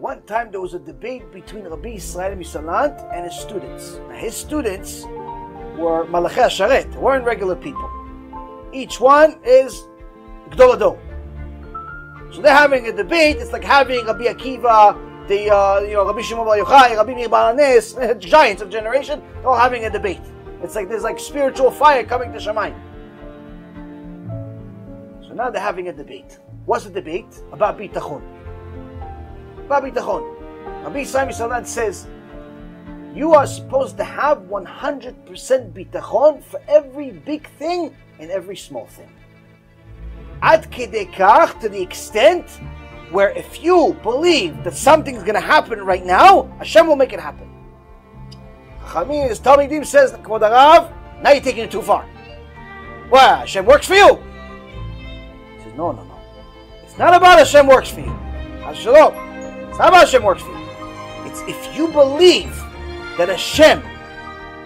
One time there was a debate between Rabbi Israel Meslant and his students. Now, his students were Malachei Hasharet, weren't regular people. Each one is Gdol Ador. So they're having a debate. It's like having Rabbi Akiva, Rabbi Shimon Bar Yochai, Rabbi Meir Bar Anes, giants of generation. They're all having a debate. It's like there's like spiritual fire coming to Shamayim. So now they're having a debate. What's the debate? About Bittachon. About Bittachon. Rabbi Israel Meslant says, you are supposed to have 100% Bittachon for every big thing and every small thing. Ad kedei kach, to the extent where if you believe that something's going to happen right now, Hashem will make it happen. Chachamim, his Talmidim says, Kvod Harav, now you're taking it too far. Well, Hashem works for you. He says, no. It's not about Hashem works for you. It's not about Hashem works for you. It's if you believe that Hashem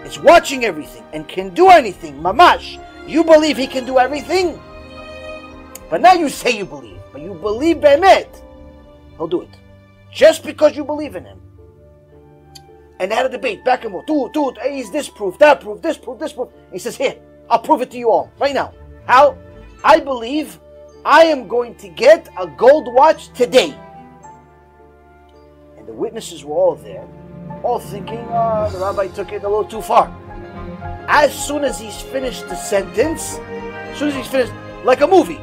is watching everything and can do anything, mamash, you believe He can do everything, but now you say you believe, but you believe be'emet, He'll do it. Just because you believe in Him. And they had a debate, back and forth, is this proof, that proof, this proof, this proof. And he says, here, I'll prove it to you all, right now. How? I believe I am going to get a gold watch today. And the witnesses were all there, all thinking, the rabbi took it a little too far. As soon as he's finished the sentence, like a movie,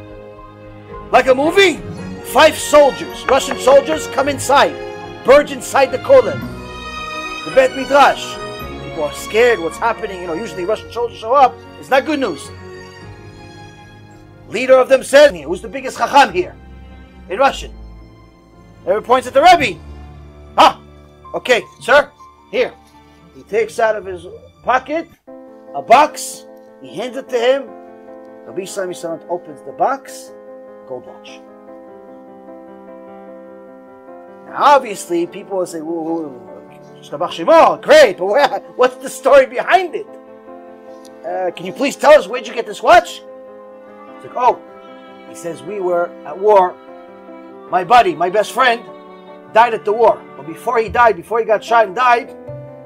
5 soldiers, Russian soldiers, come inside, burge inside the kollel, the Bet Midrash. People are scared, what's happening? Usually Russian soldiers show up, it's not good news. Leader of them says, who's the biggest chacham here? In Russian. Everyone points at the Rebbe. Okay, sir, here. He takes out of his pocket a box, he hands it to him. Rabbi Israel Meslant opens the box, gold watch. Now obviously people will say, great, but what's the story behind it? Can you please tell us, where'd you get this watch? It's like, he says, we were at war. My buddy, my best friend, died at the war. But before he got shot and died,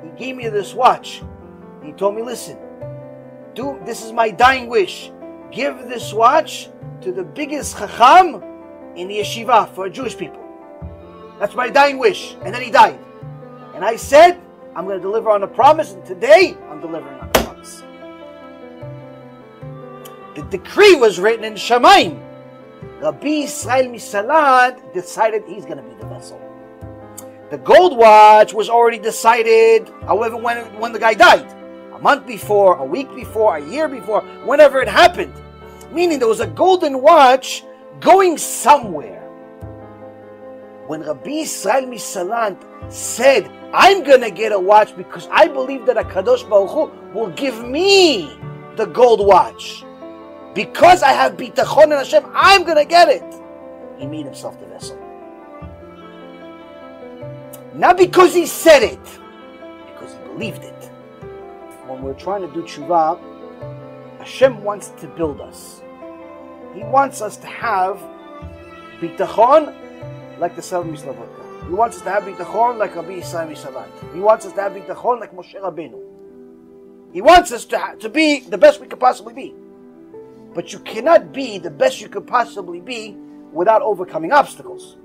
he gave me this watch. He told me, listen, this is my dying wish. Give this watch to the biggest chacham in the yeshiva for Jewish people. That's my dying wish. And then he died. And I said, I'm going to deliver on the promise, and today I'm delivering on the promise. The decree was written in Shamayim. Rabbi Israel Meslant decided he's going to be the vessel. The gold watch was already decided, however, when the guy died. A month before, a week before, a year before, whenever it happened. Meaning there was a golden watch going somewhere. When Rabbi Israel Meslant said, I'm going to get a watch because I believe that HaKadosh Baruch Hu will give me the gold watch. Because I have Bittachon in Hashem, I'm going to get it. He made himself the vessel. Not because he said it, because he believed it. When we're trying to do tshuva, Hashem wants to build us. He wants us to have Bittachon like the 7 Mislavodka. He wants us to have Bittachon like Rabbi Israel Meslant. He wants us to have Bittachon like Moshe Rabbeinu. He wants us to be the best we could possibly be. But you cannot be the best you could possibly be without overcoming obstacles.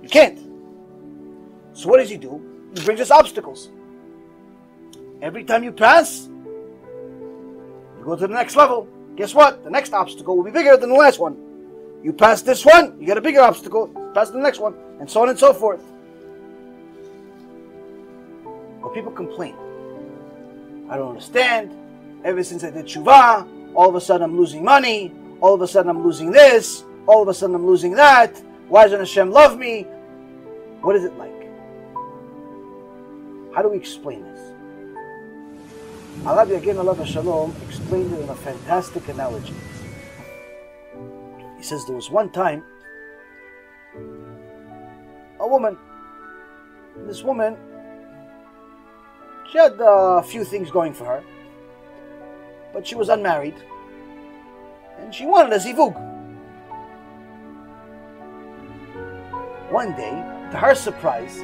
You can't. So what does He do? He brings us obstacles. Every time you pass, you go to the next level. Guess what? The next obstacle will be bigger than the last one. You pass this one, you get a bigger obstacle. Pass the next one, and so on and so forth. But people complain. I don't understand. Ever since I did tshuva, all of a sudden I'm losing money. All of a sudden I'm losing this. All of a sudden I'm losing that. Why doesn't Hashem love me? What is it like? How do we explain this? Arav Yagin Alav Shalom explained it in a fantastic analogy. He says there was one time a woman. This woman, she had a few things going for her, but she was unmarried, and she wanted a zivug. One day, To her surprise,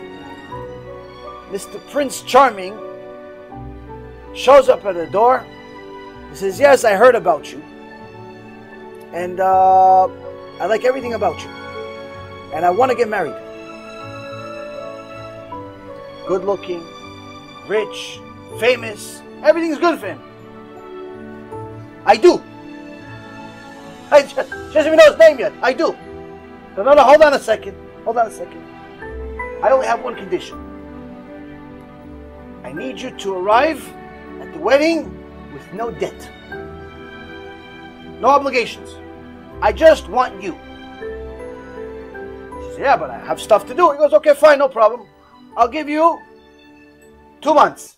Mr. Prince Charming shows up at the door. He says, yes, I heard about you. And I like everything about you. And I want to get married. Good looking, rich, famous. Everything's good for him. I do. She doesn't even know his name yet. I do. No, hold on a second. Hold on a second. I only have one condition. I need you to arrive at the wedding with no debt. No obligations. I just want you. She says, yeah, but I have stuff to do. He goes, okay, fine, no problem. I'll give you 2 months.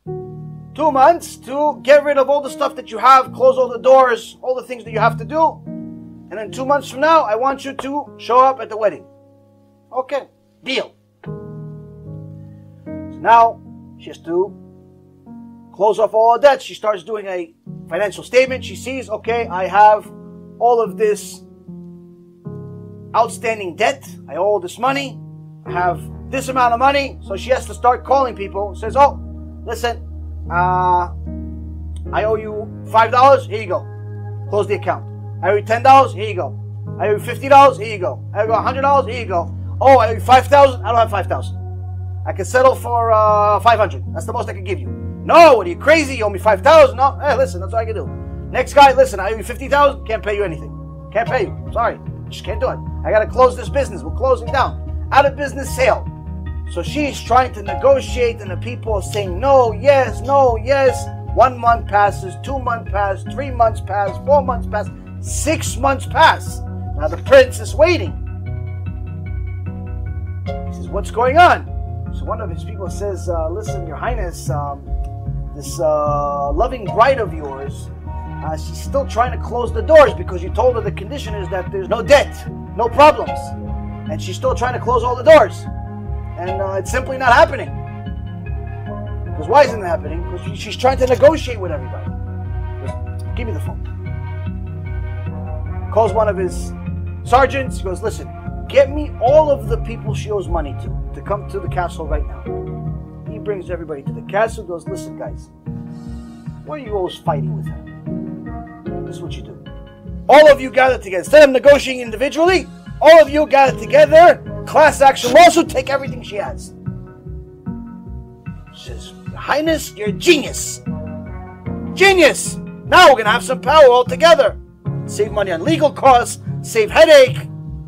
2 months to get rid of all the stuff that you have, close all the doors, all the things that you have to do. And then 2 months from now, I want you to show up at the wedding. Okay, deal. So now, she has to close off all her debts. She starts doing a financial statement. She sees, okay, I have all of this outstanding debt. I owe all this money. I have this amount of money. So she has to start calling people. Says, oh, listen, I owe you $5. Here you go. Close the account. I owe you $10. Here you go. I owe you $50. Here you go. I owe you $100. Here you go. Oh, I owe you $5,000. I don't have $5,000. I can settle for $500. That's the most I can give you. No, what are you crazy? You owe me $5,000. No, hey, listen, that's what I can do. Next guy, listen, I owe you $50,000. Can't pay you anything. Can't pay you. Sorry, just can't do it. I gotta close this business. We're closing down. Out of business sale. So she's trying to negotiate, and the people are saying no, yes, no, yes. 1 month passes, 2 months pass, 3 months pass, 4 months pass, 6 months pass. Now the prince is waiting. He says, what's going on? So one of his people says, listen, Your Highness, this loving bride of yours, she's still trying to close the doors because you told her the condition is that there's no debt, no problems. And she's still trying to close all the doors. And it's simply not happening. Because why isn't it happening? Because she's trying to negotiate with everybody. Goes, give me the phone. Calls one of his sergeants. He goes, listen, get me all of the people she owes money to come to the castle right now. He brings everybody to the castle. Goes, listen, guys, why are you always fighting with her? This is what you do. All of you gather together. Instead of negotiating individually, all of you gather together. Class action lawsuit. Take everything she has. She says, Your Highness, you're a genius. Genius. Now we're going to have some power all together. Save money on legal costs. Save headache.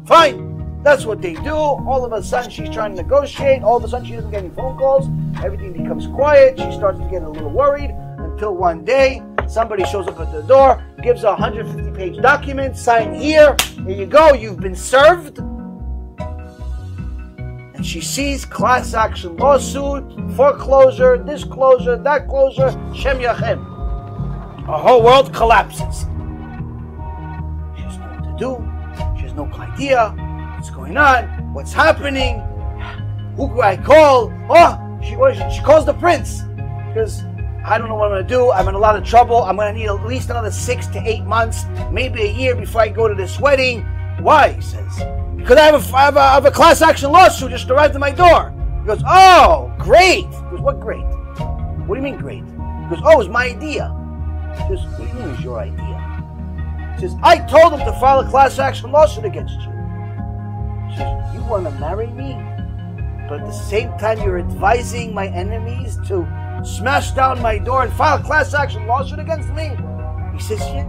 Fine. That's what they do. All of a sudden, she's trying to negotiate. All of a sudden, she doesn't get any phone calls. Everything becomes quiet. She starts to get a little worried until one day, somebody shows up at the door, gives a 150-page document, sign here. Here you go. You've been served. And she sees class action lawsuit, foreclosure, this closure, that closure, Shem Yachem. Her whole world collapses. She doesn't know what to do. She has no idea. What's going on? What's happening? Who do I call? Oh, she calls the prince. Because I don't know what I'm going to do. I'm in a lot of trouble. I'm going to need at least another 6 to 8 months, maybe a year before I go to this wedding. Why? He says. Because I have a class action lawsuit just arrived at my door. He goes, oh, great. He goes, what great? What do you mean great? He goes, oh, it was my idea. He goes, what do you mean it was your idea? He says, I told him to file a class action lawsuit against you. He says, you want to marry me? But at the same time you're advising my enemies to smash down my door and file a class action lawsuit against me? He says, yeah.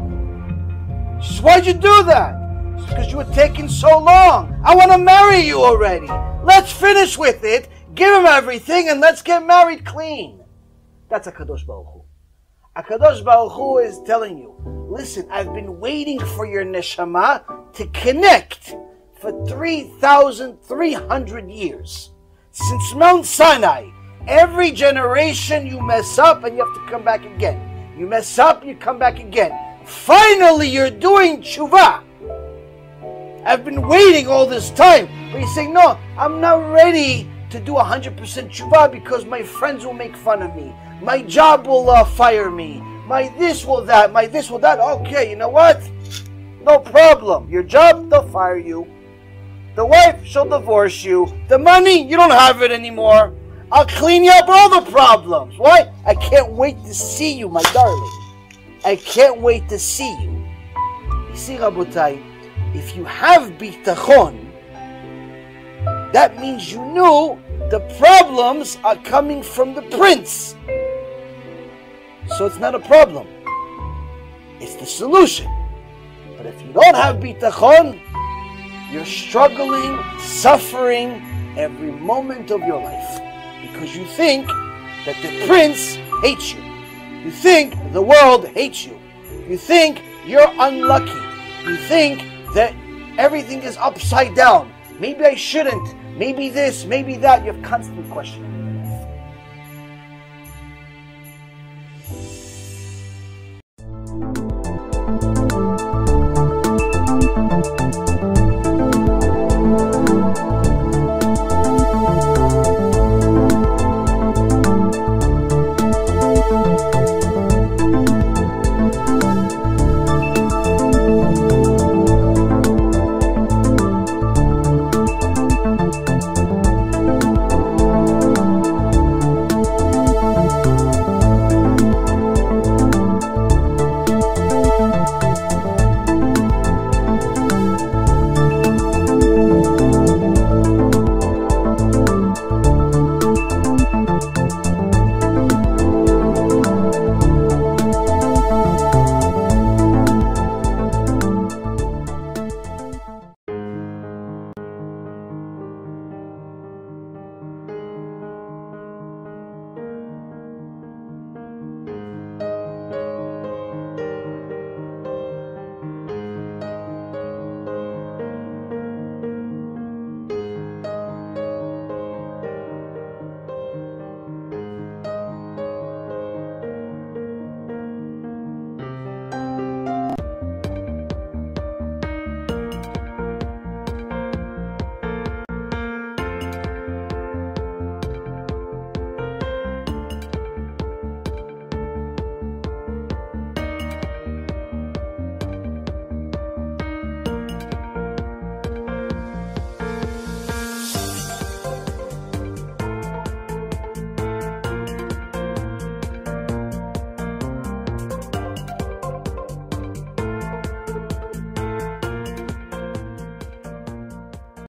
She says, why'd you do that? Because you were taking so long. I want to marry you already. Let's finish with it. Give him everything and let's get married clean. That's HaKadosh Baruch Hu. HaKadosh Baruch Hu is telling you, listen, I've been waiting for your neshama to connect for 3,300 years. Since Mount Sinai, every generation you mess up and you have to come back again. You mess up, you come back again. Finally, you're doing tshuva. I've been waiting all this time. But he's saying, no, I'm not ready to do 100% tshuva because my friends will make fun of me. My job will fire me. My this will that. My this will that. Okay, you know what? No problem. Your job, they'll fire you. The wife, she'll divorce you. The money, you don't have it anymore. I'll clean you up all the problems. Why? I can't wait to see you, my darling. I can't wait to see you. You see, Rabotai, if you have Bittachon, that means you knew the problems are coming from the prince. So it's not a problem. It's the solution. But if you don't have Bittachon, you're struggling, suffering every moment of your life. Because you think that the prince hates you. You think the world hates you. You think you're unlucky. You think that everything is upside down. Maybe I shouldn't. Maybe this, maybe that. You have constant questioning.